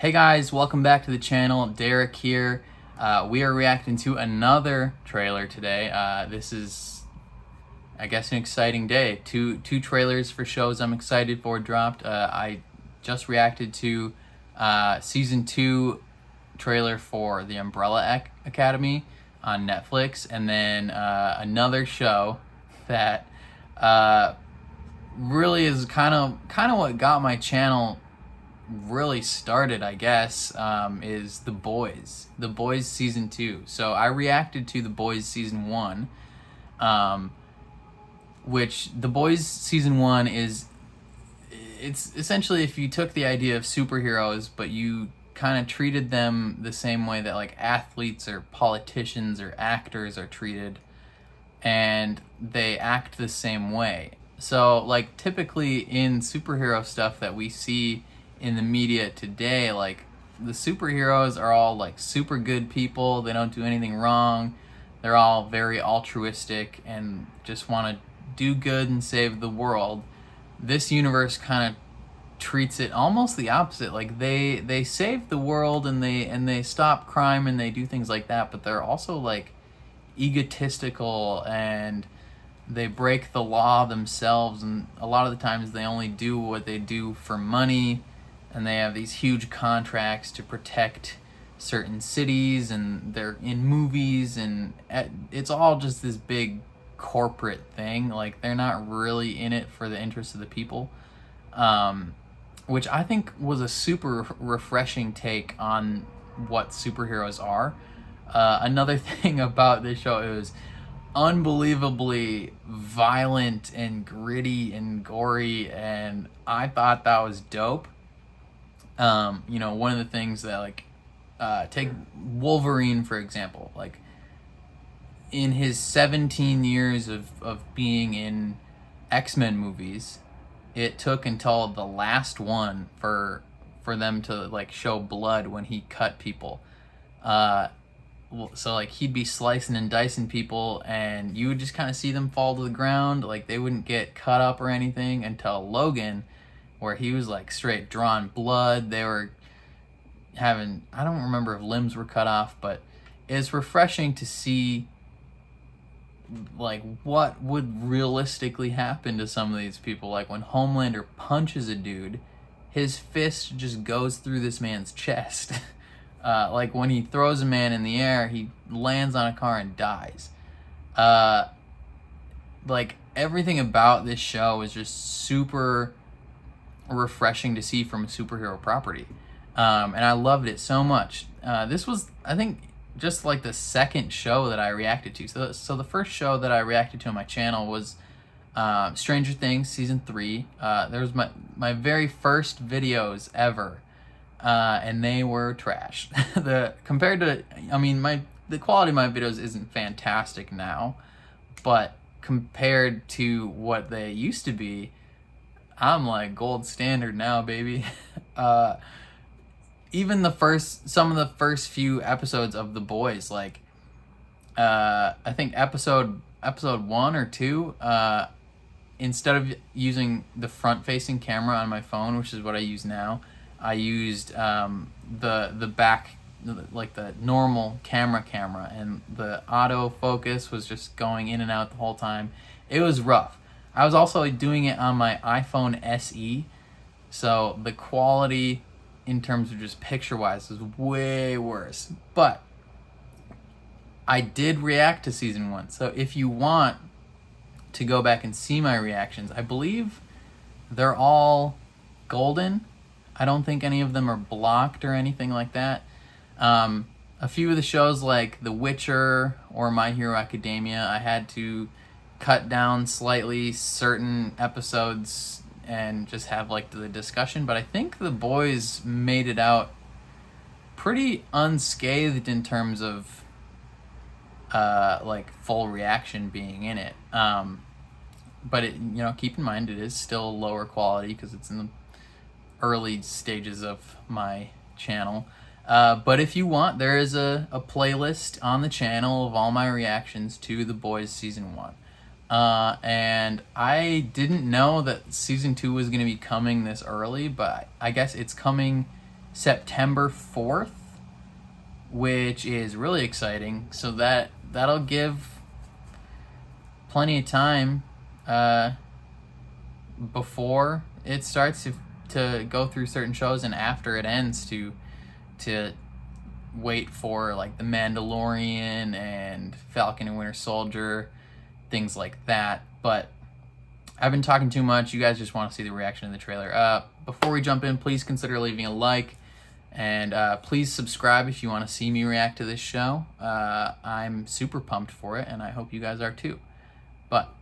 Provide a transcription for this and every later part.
Hey guys, welcome back to the channel. Derek here. We are reacting to another trailer today. This is, I guess, an exciting day. Two trailers for shows I'm excited for dropped. I just reacted to season 2 trailer for The Umbrella Academy on Netflix, and then another show that really is kind of what got my channel really started, I guess, is The Boys. The Boys season 2. So I reacted to The Boys season 1, which The Boys season 1 is, it's essentially if you took the idea of superheroes, but you kind of treated them the same way that like athletes or politicians or actors are treated, and they act the same way. So like typically in superhero stuff that we see in the media today, like the superheroes are all like super good people. They don't do anything wrong. They're all very altruistic and just want to do good and save the world. This universe kind of treats it almost the opposite. Like they save the world and they stop crime and they do things like that, but they're also like egotistical and they break the law themselves, and a lot of the times they only do what they do for money, and they have these huge contracts to protect certain cities, and they're in movies, and it's all just this big corporate thing. Like they're not really in it for the interest of the people, which I think was a super refreshing take on what superheroes are. Another thing about this show, it was unbelievably violent and gritty and gory, and I thought that was dope. One of the things that like take Wolverine for example, like in his 17 years of being in X-Men movies, it took until the last one for them to like show blood when he cut people. So like he'd be slicing and dicing people and you would just kind of see them fall to the ground, like they wouldn't get cut up or anything until Logan, where he was like straight drawing blood. They were having, I don't remember if limbs were cut off, but it's refreshing to see like what would realistically happen to some of these people. Like when Homelander punches a dude, his fist just goes through this man's chest. Like when he throws a man in the air, he lands on a car and dies. Like everything about this show is just super refreshing to see from a superhero property, and I loved it so much. This was, I think, just like the second show that I reacted to. So the first show that I reacted to on my channel was Stranger Things season 3. There was my very first videos ever, and they were trash. Compared to, I mean, the quality of my videos isn't fantastic now, but compared to what they used to be, I'm like gold standard now, baby. Even some of the first few episodes of The Boys, like I think episode 1 or 2, instead of using the front-facing camera on my phone, which is what I use now, I used the back, like the normal camera, and the autofocus was just going in and out the whole time. It was rough. I was also doing it on my iPhone SE, so the quality in terms of just picture-wise is way worse. But I did react to season 1, so if you want to go back and see my reactions, I believe they're all golden. I don't think any of them are blocked or anything like that. A few of the shows like The Witcher or My Hero Academia, I had to cut down slightly certain episodes and just have like the discussion, but I think The Boys made it out pretty unscathed in terms of like full reaction being in it. But it, keep in mind it is still lower quality because it's in the early stages of my channel. But if you want, there is a playlist on the channel of all my reactions to The Boys season 1. And I didn't know that season 2 was going to be coming this early, but I guess it's coming September 4th, which is really exciting. So that'll give plenty of time before it starts to go through certain shows, and after it ends to wait for like The Mandalorian and Falcon and Winter Soldier, things like that. But I've been talking too much. You guys just want to see the reaction to the trailer. Before we jump in, please consider leaving a like, and please subscribe if you want to see me react to this show. I'm super pumped for it, and I hope you guys are too. But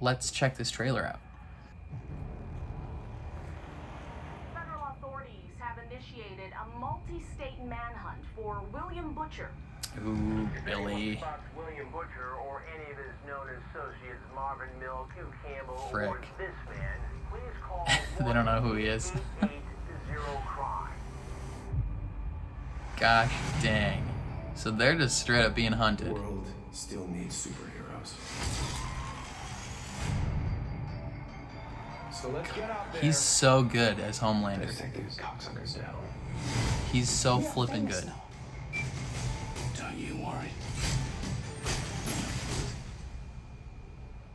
let's check this trailer out. Federal authorities have initiated a multi-state manhunt for William Butcher. Ooh, Billy. William Butcher or any of his known associates, Marvin Milk, Hugh Campbell, Frick. or this man, please call They don't know who he is. 1-880-CRIME. Gosh dang. So they're just straight up being hunted. The world still needs superheroes. So let's get out there. He's so good as Homelander. Take these cocksuckers down. He's so flippin' good. Don't you worry.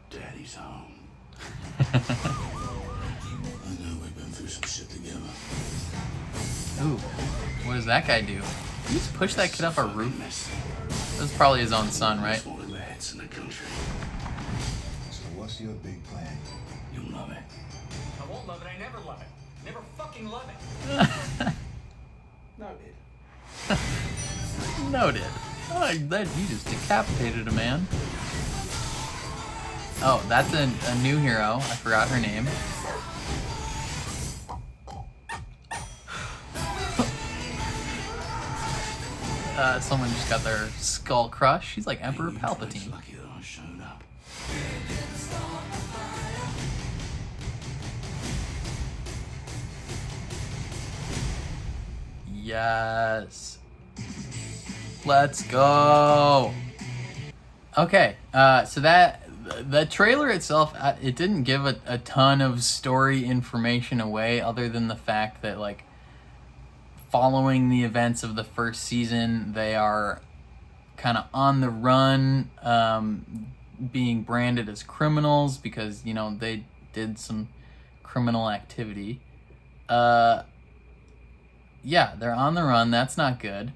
Daddy's home. I know we've been through some shit together. Ooh, what does that guy do? He just pushed that kid off a roof? That's probably his own son, right? One of the hits in the country. So what's your big plan? You'll love it. I won't love it. I never love it. Never fucking love it. Noted. Noted. Oh, you just decapitated a man. Oh, that's a new hero. I forgot her name. Someone just got their skull crushed. She's like Emperor Palpatine. Lucky that I showed up. Yes. Let's go. Okay, so the trailer itself, it didn't give a ton of story information away, other than the fact that, like, following the events of the first season, they are kind of on the run, being branded as criminals because, you know, they did some criminal activity. Yeah, they're on the run. That's not good.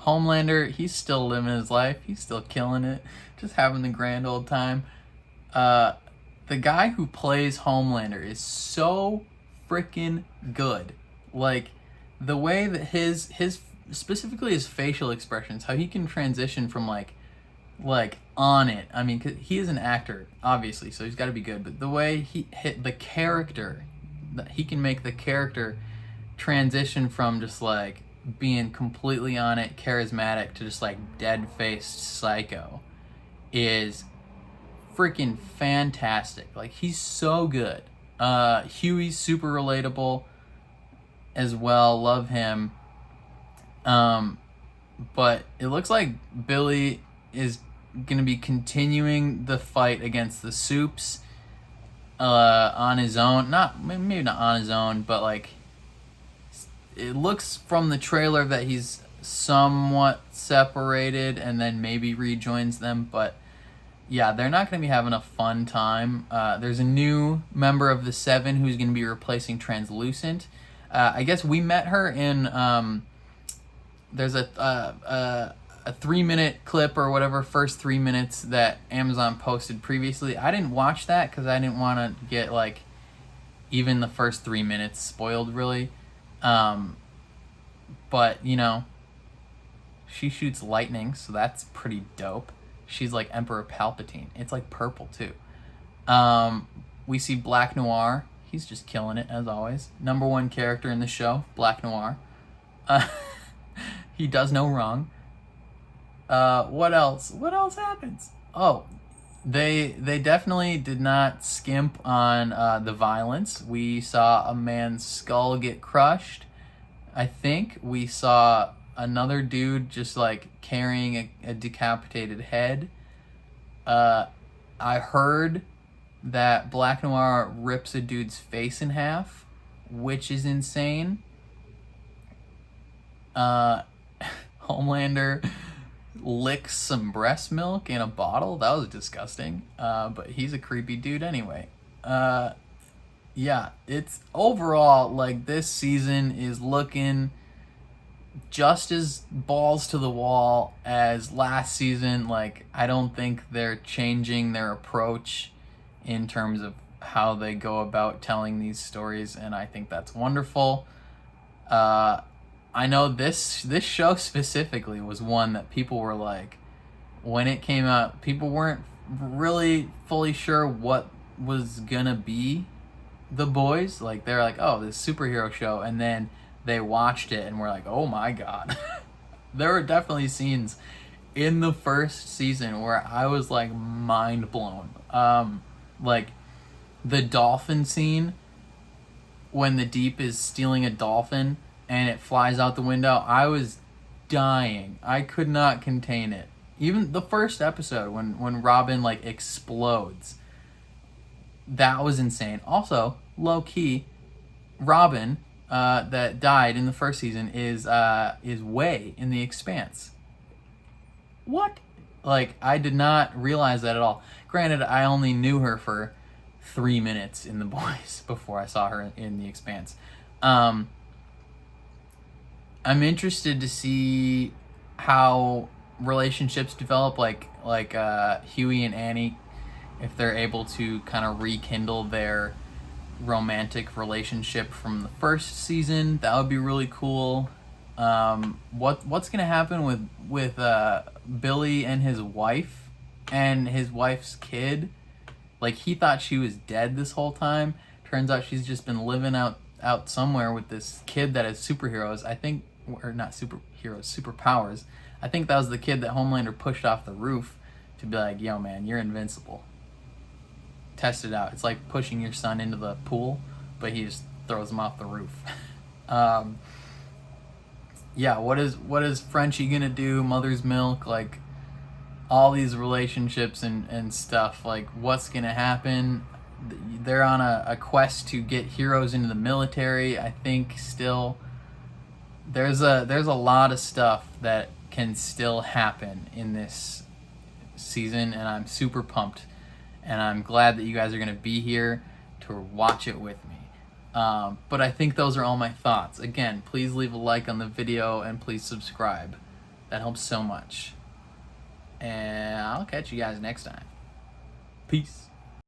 Homelander, he's still living his life. He's still killing it. Just having the grand old time. The guy who plays Homelander is so freaking good. Like, the way that his specifically his facial expressions, how he can transition from like on it. I mean, 'cause he is an actor, obviously, so he's got to be good. But the way he hit the character, that he can make the character transition from just like being completely on it, charismatic, to just like dead-faced psycho, is freaking fantastic. Like, he's so good. Huey's super relatable as well. Love him. But it looks like Billy is gonna be continuing the fight against the Supes on his own. Maybe not on his own, but like, it looks from the trailer that he's somewhat separated and then maybe rejoins them. But yeah, they're not going to be having a fun time. There's a new member of the Seven who's going to be replacing Translucent. I guess we met her in there's a 3-minute clip or whatever, first 3 minutes that Amazon posted previously. I didn't watch that because I didn't want to get like even the first 3 minutes spoiled, really. But you know, she shoots lightning, so that's pretty dope. She's like Emperor Palpatine. It's like purple too. We see Black Noir. He's just killing it as always. #1 character in the show, Black Noir. He does no wrong. What else? What else happens? Oh, they definitely did not skimp on the violence. We saw a man's skull get crushed. I think we saw another dude just like carrying a decapitated head. I heard that Black Noir rips a dude's face in half which is insane. Homelander licks some breast milk in a bottle. That was disgusting. But he's a creepy dude anyway. Yeah, it's overall, like, this season is looking just as balls to the wall as last season. Like, I don't think they're changing their approach in terms of how they go about telling these stories, and I think that's wonderful. I know this show specifically was one that people were like, when it came out, people weren't really fully sure what was gonna be The Boys. Like, they're like, oh, this superhero show, and then they watched it and were like, oh my god. There were definitely scenes in the first season where I was like mind blown. Like the dolphin scene when the Deep is stealing a dolphin and it flies out the window. I was dying. I could not contain it. Even the first episode when Robin like explodes. That was insane. Also, low key, Robin that died in the first season is Way in The Expanse. What? Like, I did not realize that at all. Granted, I only knew her for 3 minutes in The Boys before I saw her in The Expanse. I'm interested to see how relationships develop, like Huey and Annie, if they're able to kind of rekindle their romantic relationship from the first season. That would be really cool. What's gonna happen with Billy and his wife's kid? Like, he thought she was dead this whole time. Turns out she's just been living out somewhere with this kid that has superheroes. I think, or not superheroes, superpowers. I think that was the kid that Homelander pushed off the roof to be like, yo man, you're invincible. Test it out. It's like pushing your son into the pool, but he just throws him off the roof. Yeah, what is Frenchie gonna do? Mother's Milk, like all these relationships and stuff. Like, what's gonna happen? They're on a quest to get heroes into the military. I think still there's a lot of stuff that can still happen in this season, and I'm super pumped. And I'm glad that you guys are going to be here to watch it with me. But I think those are all my thoughts. Again, please leave a like on the video and please subscribe. That helps so much. And I'll catch you guys next time. Peace.